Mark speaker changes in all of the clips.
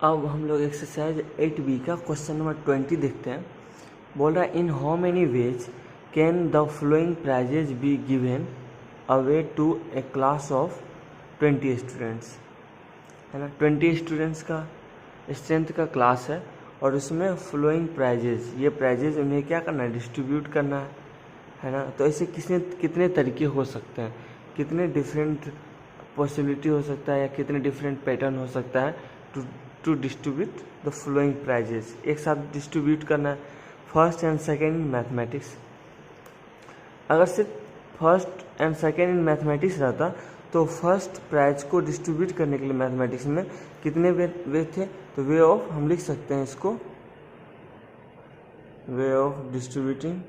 Speaker 1: अब हम लोग एक्सरसाइज 8B का क्वेश्चन नंबर 20 देखते हैं। बोल रहा है in how many ways can the following prizes be given away to a class of 20 students, है ना। 20 स्टूडेंट्स का स्ट्रेंथ का क्लास है और उसमें फ्लोइंग प्राइजेज, ये प्राइजेज उन्हें क्या करना है, डिस्ट्रीब्यूट करना है ना। तो ऐसे कितने तरीके हो सकते हैं, कितने डिफरेंट पॉसिबिलिटी हो सकता है या कितने डिफरेंट पैटर्न हो सकता है to distribute the following prizes. एक साथ डिस्ट्रीब्यूट करना है first and second in mathematics. अगर सिर्फ first and second in mathematics रहता तो फर्स्ट प्राइज को डिस्ट्रीब्यूट करने के लिए मैथमेटिक्स में कितने वे थे, तो वे ऑफ हम लिख सकते हैं इसको, way of distributing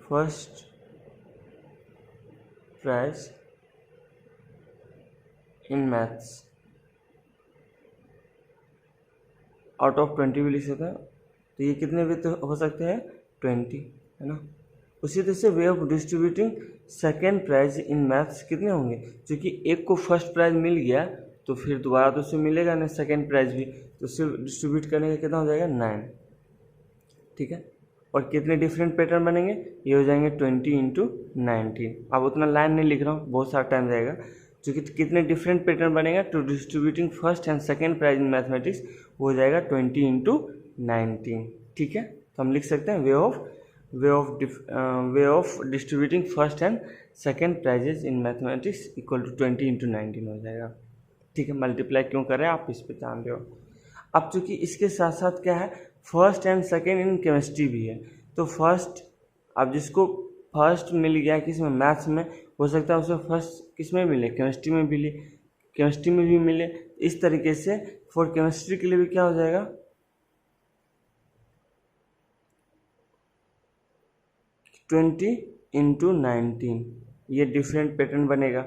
Speaker 1: first prize in maths out of 20 भी लिख सकता है। तो ये कितने वे तो हो सकते हैं, 20, है ना। उसी तरह से way of distributing second prize in maths कितने होंगे, क्योंकि एक को फर्स्ट प्राइज मिल गया तो फिर दोबारा तो उसे मिलेगा ना सेकेंड प्राइज भी, तो उसे डिस्ट्रीब्यूट करने का कितना हो जाएगा, 9, ठीक है। और कितने डिफरेंट पैटर्न बनेंगे, ये हो जाएंगे 20 × 19। अब उतना लाइन नहीं लिख रहा हूँ, बहुत सारा टाइम जाएगा, क्योंकि कितने डिफरेंट पैटर्न बनेगा to distributing first and second prize in mathematics, वो हो जाएगा 20 × 19, ठीक है। तो हम लिख सकते हैं way of distributing first and second prizes in mathematics equal to 20 × 19 हो जाएगा, ठीक है। मल्टीप्लाई क्यों कर रहे हैं आप इस पर ध्यान दो। अब चूंकि इसके साथ साथ क्या है, first and second in chemistry भी है, तो फर्स्ट, अब जिसको फर्स्ट मिल गया किस में, मैथ्स में, हो सकता है उसे फर्स्ट किस में मिले, केमिस्ट्री में भी मिले। इस तरीके से फॉर केमिस्ट्री के लिए भी क्या हो जाएगा, ट्वेंटी × 19, ये डिफरेंट पैटर्न बनेगा।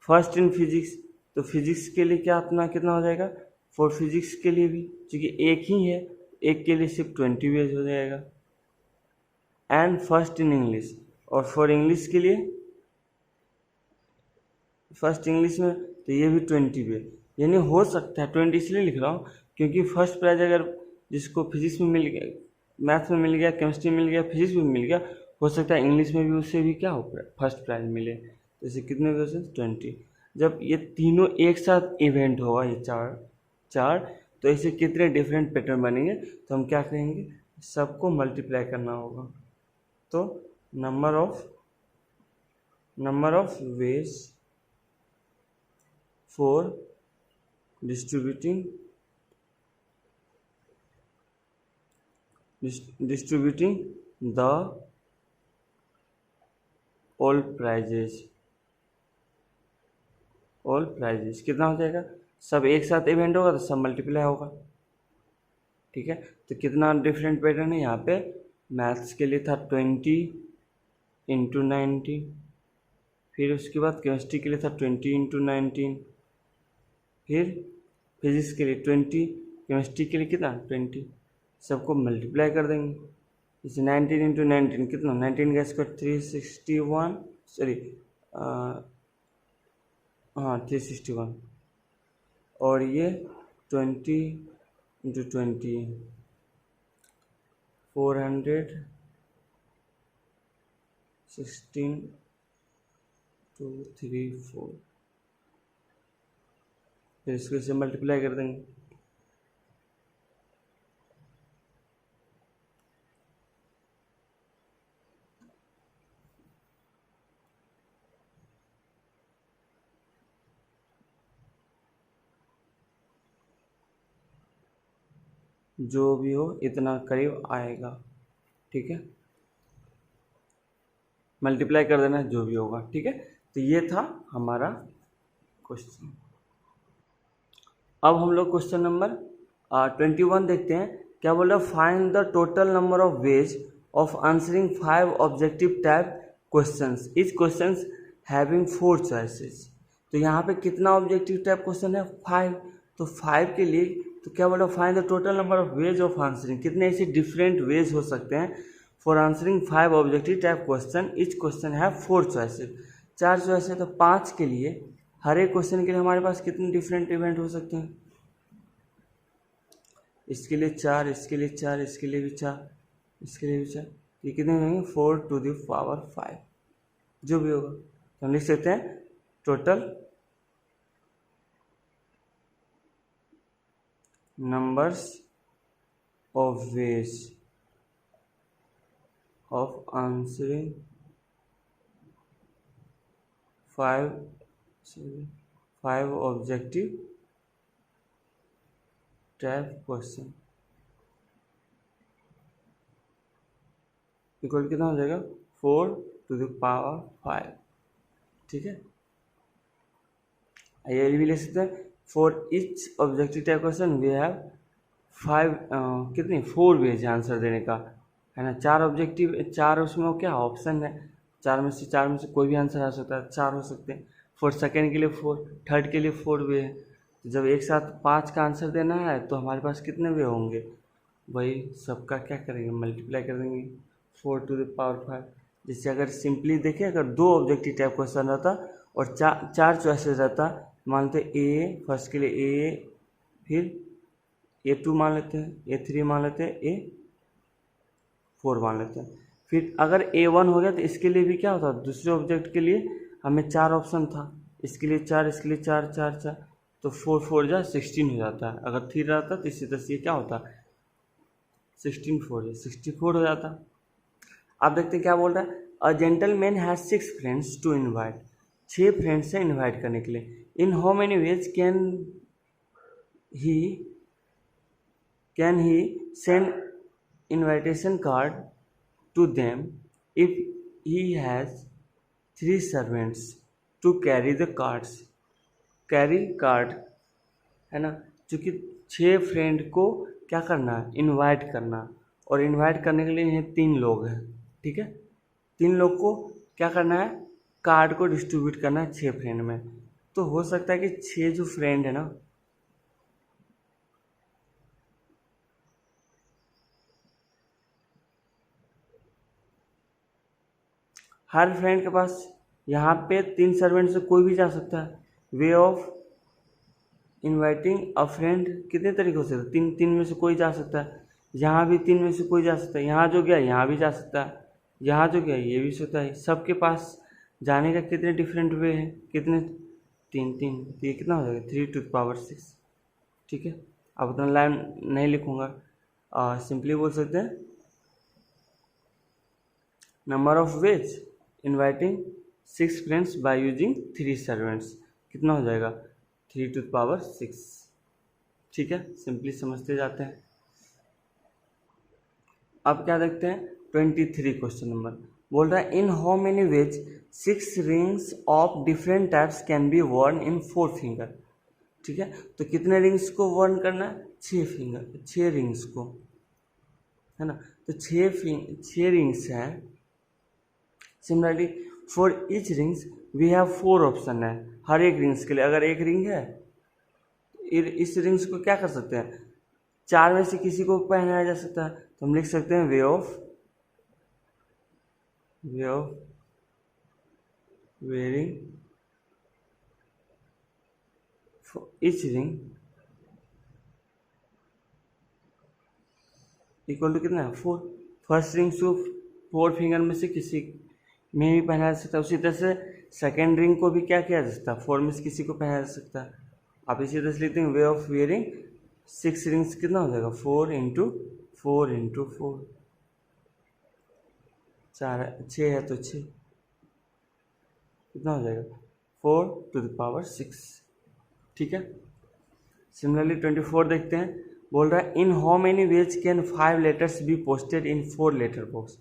Speaker 1: फर्स्ट इन फिजिक्स, तो फिजिक्स के लिए क्या अपना कितना हो जाएगा, फॉर फिजिक्स के लिए भी, क्योंकि एक ही है, एक के लिए सिर्फ 20 वेज हो जाएगा। एंड फर्स्ट इन इंग्लिश, और फॉर इंग्लिश के लिए फर्स्ट इंग्लिश में तो ये भी 20 वेज, यानी हो सकता है 20 इसलिए लिख रहा हूँ क्योंकि फर्स्ट प्राइज अगर जिसको फिजिक्स में मिल गया, मैथ्स में मिल गया, केमिस्ट्री में मिल गया, फिजिक्स में मिल गया, हो सकता है इंग्लिश में भी उससे भी क्या हो फर्स्ट प्राइज मिले। तो इसे कितने वेज हैं, 20। जब ये तीनों एक साथ इवेंट होगा, ये चार, तो ऐसे कितने डिफरेंट पैटर्न बनेंगे, तो हम क्या कहेंगे, सबको मल्टीप्लाई करना होगा। तो number of ways for distributing the all prizes कितना हो जाएगा, सब एक साथ इवेंट होगा तो सब मल्टीप्लाई होगा, ठीक है। तो कितना डिफरेंट पैटर्न है यहाँ पे, मैथ्स के लिए था 20 × 19, फिर उसके बाद केमिस्ट्री के लिए था 20 × 19, फिर फिजिक्स के लिए 20, केमिस्ट्री के लिए कितना 20, सबको मल्टीप्लाई कर देंगे। इसे 19 × 19 कितना, 19 का स्क्वायर 361, सॉरी हाँ 361, और ये 20 × 20 416 234, फिर इसको से मल्टीप्लाई कर देंगे। जो भी हो इतना करीब आएगा, ठीक है, मल्टीप्लाई कर देना जो भी होगा, ठीक है। तो ये था हमारा क्वेश्चन। अब हम लोग क्वेश्चन नंबर 21 देखते हैं। क्या बोल रहा है, find the total number of ways of answering 5 objective type questions, etch questions having 4 choices. तो यहाँ पे कितना ऑब्जेक्टिव टाइप क्वेश्चन है, 5। तो 5 के लिए तो क्या बोला, find the total number of ways of answering, कितने ऐसे डिफरेंट वेज हो सकते हैं for answering 5 objective type question, each question है 4 चॉइसेस, 4 चॉइस है। तो 5 के लिए हर एक क्वेश्चन के लिए हमारे पास कितने डिफरेंट इवेंट हो सकते हैं? इसके लिए 4, इसके लिए 4, इसके लिए भी 4, इसके लिए भी 4, ये कितने हो जाएंगे? 4 टू द पावर 5 जो भी होगा। तो हम लिख सकते हैं total numbers of ways of answering 5 objective type question equal कितना हो जाएगा? 4 टू द पावर 5। ठीक है, ये भी ले सकते हैं। For each objective type question we have 5 कितनी 4 वेज आंसर देने का, है ना। 4 ऑब्जेक्टिव, 4 उसमें क्या ऑप्शन है, 4 में से कोई भी आंसर आ सकता है, 4 हो सकते हैं। फॉर सेकेंड के लिए 4, थर्ड के लिए 4 वे है। तो जब एक साथ 5 का आंसर देना है तो हमारे पास कितने वे होंगे? वही सबका क्या करेंगे? मल्टीप्लाई कर देंगे 4 टू द पावर 5। जिससे अगर सिंपली देखें, अगर 2 ऑब्जेक्टिव टाइप क्वेश्चन रहता और 4 चॉइसेस रहता, मानते ए फर्स्ट के लिए ए, फिर A2 मान लेते हैं, A3 मान लेते हैं, A4 मान लेते हैं। फिर अगर A1 हो गया तो इसके लिए भी क्या होता? दूसरे ऑब्जेक्ट के लिए हमें 4 ऑप्शन था, इसके लिए 4, इसके लिए 4, 4, 4, तो 4 4 जा 16 हो जाता है। अगर 3 रहता तो इसी तरह से ये क्या होता? 16 4 64 हो जाता। आप देखते हैं क्या बोल रहा है? A gentleman has 6 friends to invite, 6 friends से इनवाइट करने के लिए। In how many ways he send invitation card to them if he has 3 servants to carry the cards? Carry card, है ना, चूँकि 6 फ्रेंड को क्या करना है? इनवाइट करना। और इनवाइट करने के लिए यहाँ 3 लोग हैं, ठीक है। 3 लोग को क्या करना है? कार्ड को डिस्ट्रीब्यूट करना है 6 फ्रेंड में। तो हो सकता है कि 6 जो फ्रेंड है ना, हर फ्रेंड के पास यहाँ पे 3 सर्वेंट से कोई भी जा सकता है। Way of inviting a friend कितने तरीकों से? 3 में से कोई जा सकता है। यहाँ भी 3 में से कोई जा सकता है। यहाँ जो गया यहाँ भी जा सकता है, यहाँ जो गया ये भी सकता है। सबके पास जाने का कितने डिफरेंट वे हैं? कितने? 3 तो ये कितना हो जाएगा? 3 टू द पावर 6। ठीक है, अब उतना लाइन नहीं लिखूँगा, सिंपली बोल सकते हैं number of veg inviting 6 friends by using 3 servants कितना हो जाएगा? 3 टू द पावर 6। ठीक है, सिंपली समझते जाते हैं। अब क्या देखते हैं? 23 क्वेश्चन नंबर बोल रहा है in how many ways 6 rings of different types can be worn in 4 finger. ठीक है, तो कितने रिंग्स को वर्न करना है? 6 फिंगर, 6 रिंग्स को, है ना। तो 6 रिंग्स हैं। Similarly for each rings we have 4 option है। हर एक रिंग्स के लिए अगर एक रिंग है, इस रिंग्स को क्या कर सकते हैं? 4 में से किसी को पहनाया जा सकता है। तो हम लिख सकते हैं way of wearing each ring equal to कितना है? 4। फर्स्ट रिंग को 4 फिंगर में से किसी में भी पहनाया जा सकता है। उसी तरह से सेकेंड रिंग को भी क्या किया जा सकता है? 4 में से किसी को पहनाया जा सकता है। आप इसी तरह से लिखते हैं वे ऑफ वेयरिंग 6 रिंग्स कितना हो जाएगा? 4 इंटू 4 इंटू 4, 6 है तो 6 कितना हो जाएगा? 4 टू द पावर 6। ठीक है, सिमिलरली 24 देखते हैं। बोल रहा है in how many ways can 5 letters be posted in 4 letter box.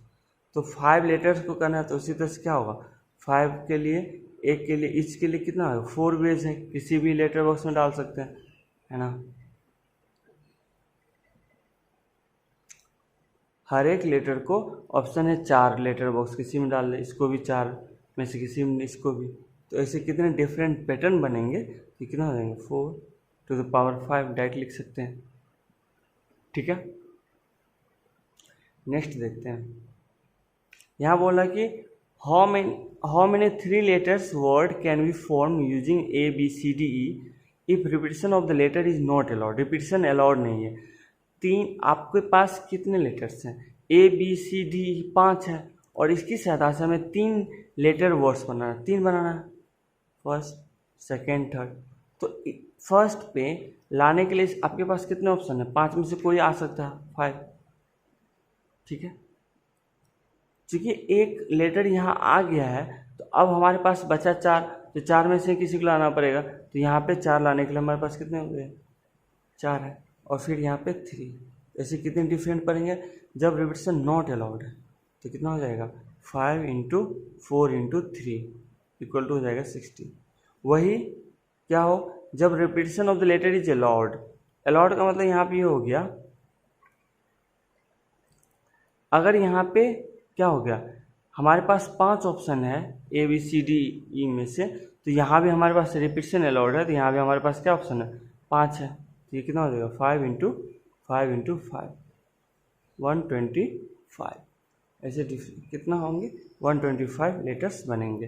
Speaker 1: तो 5 लेटर्स को करना है तो उसी तरह से क्या होगा? 5 के लिए, एक के लिए, ईच के लिए कितना होगा? 4 वेज है, किसी भी लेटर बॉक्स में डाल सकते हैं, है ना। हर एक लेटर को ऑप्शन है 4 लेटर बॉक्स, किसी में डाल दे, इसको भी 4 में से किसी में, इसको भी। तो ऐसे कितने डिफरेंट पैटर्न बनेंगे तो कितना हो जाएंगे? 4 टू द पावर 5 डायरेक्ट लिख सकते हैं। ठीक है, नेक्स्ट देखते हैं। यहाँ बोला कि how many 3 letters word can we form using A B C D E if repetition of the letter is not allowed? repetition allowed नहीं है। तीन, आपके पास कितने लेटर्स हैं? A B C D E 5 है, और इसकी सहायता से हमें 3 लेटर वर्ड्स बनाना है। 3 बनाना है, फर्स्ट सेकेंड थर्ड। तो फर्स्ट पे लाने के लिए आपके पास कितने ऑप्शन है? 5 में से कोई आ सकता है, 5, ठीक है। चूंकि एक लेटर यहाँ आ गया है तो अब हमारे पास बचा 4, तो 4 में से किसी को लाना पड़ेगा। तो यहाँ पे 4 लाने के लिए हमारे पास कितने हो गए? 4 है, और फिर यहाँ पे 3। ऐसे कितने डिफरेंट पड़ेंगे? जब रिपीटिशन नॉट अलाउड है तो कितना हो जाएगा? 5 × 4 × 3 इक्वल टू हो जाएगा 60। वही क्या हो, जब repetition of the letter is allowed. Allowed का मतलब यहाँ पे ये हो गया, अगर यहाँ पे क्या हो गया, हमारे पास 5 ऑप्शन है A B C D E में से, तो यहाँ भी हमारे पास रिपीटिशन अलाउड है, तो यहाँ भी हमारे पास क्या ऑप्शन है? 5 है। तो ये कितना हो जाएगा? 5 × 5 × 5 125। ऐसे कितना होंगे? 125 लेटर्स बनेंगे।